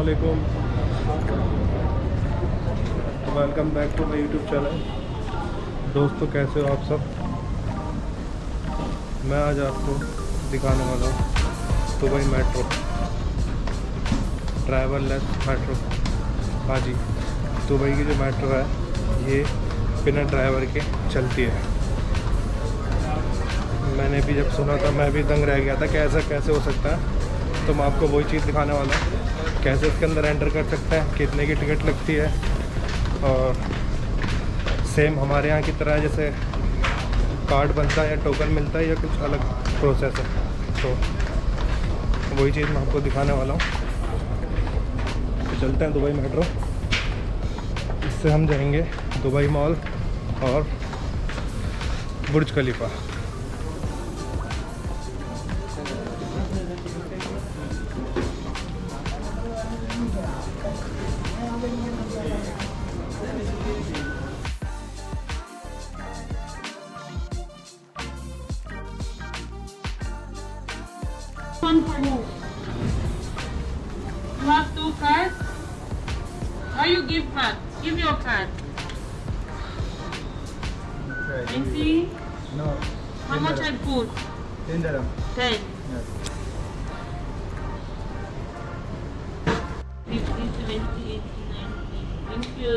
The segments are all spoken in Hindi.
अस्सलामुअलैकुम, welcome back to my YouTube channel. दोस्तों कैसे हो आप सब। मैं आज आपको दिखाने वाला हूँ दुबई मेट्रो, ड्राइवरलेस मेट्रो। हाँ जी, दुबई की जो मेट्रो है ये बिना ड्राइवर के चलती है। मैंने भी जब सुना था मैं भी दंग रह गया था कि ऐसा कैसे हो सकता है। तो मैं आपको वही चीज़ दिखाने वाला हूँ, कैसे इसके अंदर एंटर कर सकते हैं, कितने की टिकट लगती है, और सेम हमारे यहाँ की तरह जैसे कार्ड बनता है या टोकन मिलता है या कुछ अलग प्रोसेस है। तो वही चीज़ मैं आपको दिखाने वाला हूँ। तो चलते हैं दुबई मेट्रो। इससे हम जाएंगे दुबई मॉल और बुर्ज खलीफा। One proof. You have 2 cards. Or you give card. Give your card. 20. No. How much I put? 10 dirham. 10. Yes. 50, 70, 80, 90. Thank you.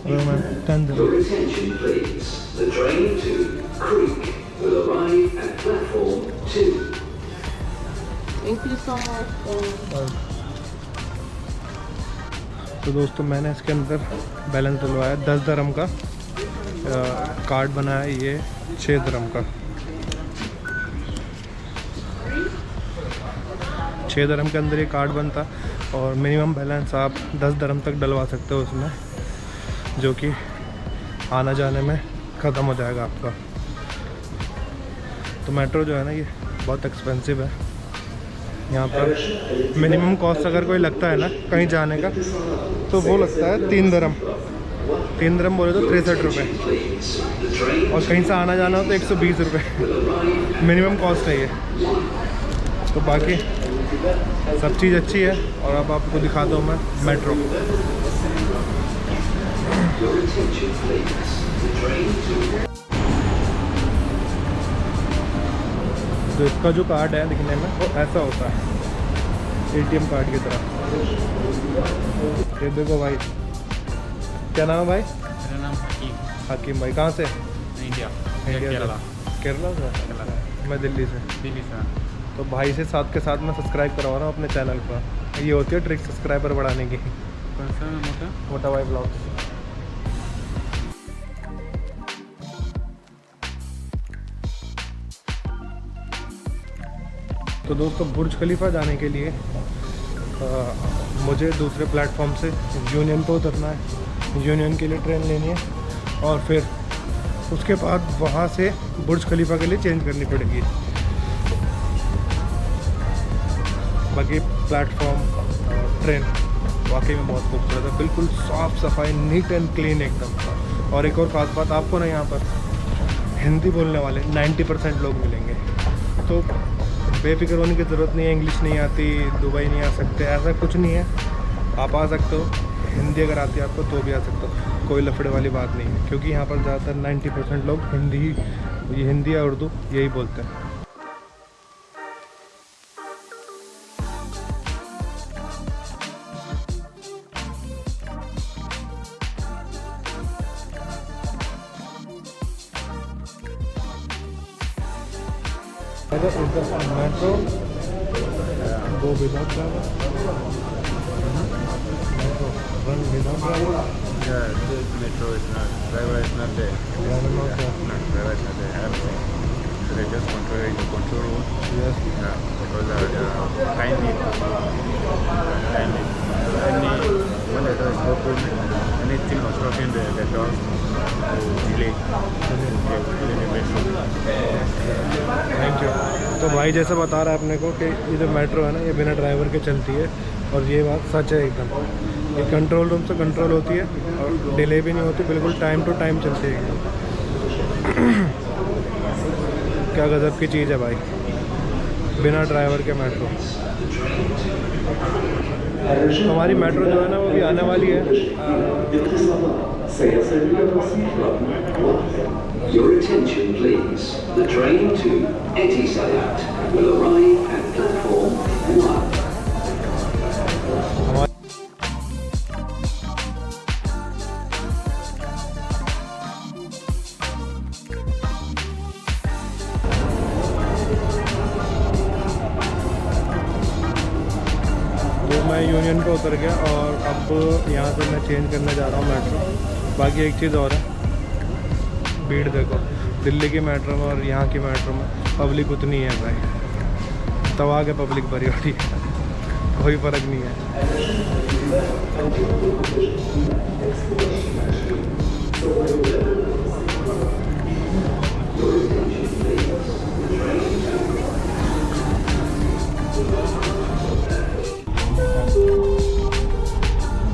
Your attention please. The train to Creek will arrive at platform 2. Thank you so much. तो दोस्तों मैंने इसके अंदर बैलेंस डलवाया 10 दरम का, कार्ड बनाया ये 6 दरम का। 6 दरम के अंदर ये कार्ड बनता और मिनिमम बैलेंस आप 10 दरम तक डलवा सकते हो उसमें, जो कि आना जाने में ख़त्म हो जाएगा आपका। तो मेट्रो जो है ना ये बहुत एक्सपेंसिव है। यहाँ पर मिनिमम कॉस्ट अगर कोई लगता है ना कहीं जाने का तो वो लगता है 3 दरम। 3 दरम बोले तो 63 रुपये, और कहीं से आना जाना हो तो 120 रुपये मिनिमम कॉस्ट है ये। तो बाकी सब चीज़ अच्छी है। और अब आपको दिखाता हूँ मैं मेट्रो। तो इसका जो कार्ड है दिखने में वो ऐसा होता है, ATM कार्ड की तरह। ये देखो भाई, क्या नाम है भाई? मेरा नाम हकीम भाई। कहाँ से? इंडिया केरला। केरला से? मैं दिल्ली से। दिल्ली से। तो भाई से साथ के साथ मैं सब्सक्राइब करवा रहा हूँ अपने चैनल पर। ये होती है ट्रिक सब्सक्राइबर बढ़ाने की। कौन सा मोटा? मोटा भाई ब्लॉग्स। तो दोस्तों बुर्ज खलीफा जाने के लिए मुझे दूसरे प्लेटफॉर्म से यूनियन पे उतरना है। यूनियन के लिए ट्रेन लेनी है और फिर उसके बाद वहाँ से बुर्ज खलीफा के लिए चेंज करनी पड़ेगी। बाकी प्लेटफॉर्म ट्रेन वाकई में बहुत खूबसूरत है, बिल्कुल साफ़ सफाई, नीट एंड क्लीन एकदम। और एक और ख़ास बात, आपको ना यहाँ पर हिंदी बोलने वाले 90% लोग मिलेंगे। तो बेफिक्र होने की ज़रूरत नहीं है, इंग्लिश नहीं आती दुबई नहीं आ सकते, ऐसा कुछ नहीं है। आप आ सकते हो, हिंदी अगर आती है आपको तो भी आ सकते हो, कोई लफड़े वाली बात नहीं है। क्योंकि यहाँ पर ज़्यादातर 90% लोग हिंदी या उर्दू यही बोलते हैं। Metro go without driver? Metro run without driver? Yeah, this metro is not, driver is not there. Driver not there. No, driver is not there. I haven't seen. So they just control in the control room. Yes. Yeah, because time need. When the door is open, anything obstructing the door will delay. They will delay the metro. Thank you. तो भाई जैसे बता रहा है अपने को कि ये जो मेट्रो है ना ये बिना ड्राइवर के चलती है, और ये बात सच है एकदम। ये कंट्रोल रूम से कंट्रोल होती है और डिले भी नहीं होती, बिल्कुल टाइम टू टाइम चलती है एकदम। क्या गज़ब की चीज़ है भाई, बिना ड्राइवर के मेट्रो। हमारी मेट्रो जो है ना वो भी आने वाली है। Your attention please. The train to Etisalat will arrive at platform 1. तो मैं यूनियन पे उतर गया और अब यहाँ से मैं चेंज करने जा रहा हूँ मेट्रो। बाकी एक चीज़ और है, भीड़ देखो, दिल्ली की मेट्रो में और यहाँ की मेट्रो में पब्लिक उतनी है भाई, तवा के पब्लिक भरी होती है, कोई फ़र्क नहीं है।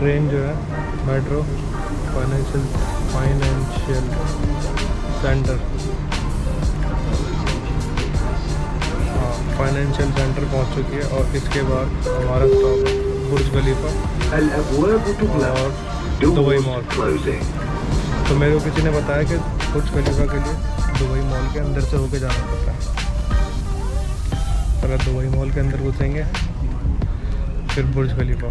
ट्रेन जो है मेट्रो फाइनेंशियल सेंटर, हाँ फाइनेंशियल सेंटर पहुंच चुकी है। और इसके बाद हमारा स्टॉप है बुर्ज खलीफा और दुबई मॉल। तो मेरे को किसी ने बताया कि बुर्ज खलीफा के लिए दुबई मॉल के अंदर से होके जाना पड़ता है। अगर दुबई मॉल के अंदर घुसेंगे फिर Burj Khalifa.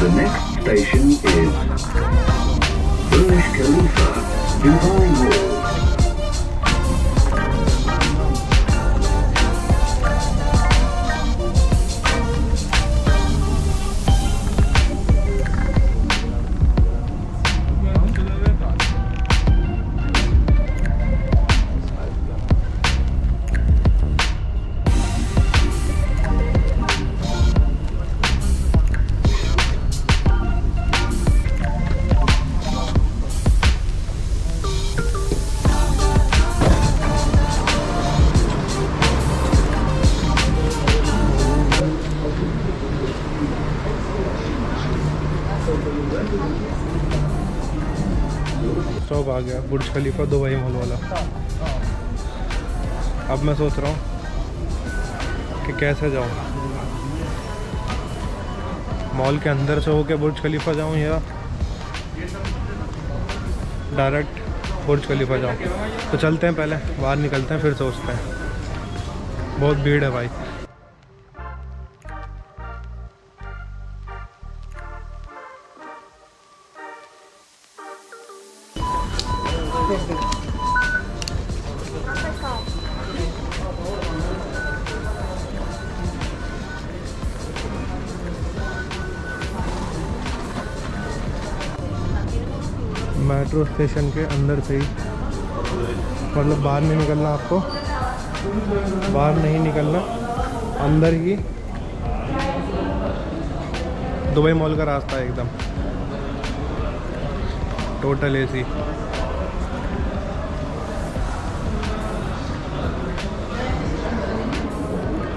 The next station is Burj Khalifa Dubai Mall. Stop आ गया बुर्ज खलीफा दुबई मॉल वाला। अब मैं सोच रहा हूँ कि कैसे जाऊँ, मॉल के अंदर से होके बुर्ज खलीफा जाऊँ या डायरेक्ट बुर्ज खलीफा जाऊँ। तो चलते हैं, पहले बाहर निकलते हैं फिर सोचते हैं। बहुत भीड़ है भाई। मेट्रो स्टेशन के अंदर से ही, मतलब बाहर नहीं निकलना, आपको बाहर नहीं निकलना, अंदर ही दुबई मॉल का रास्ता है एकदम टोटल एसी।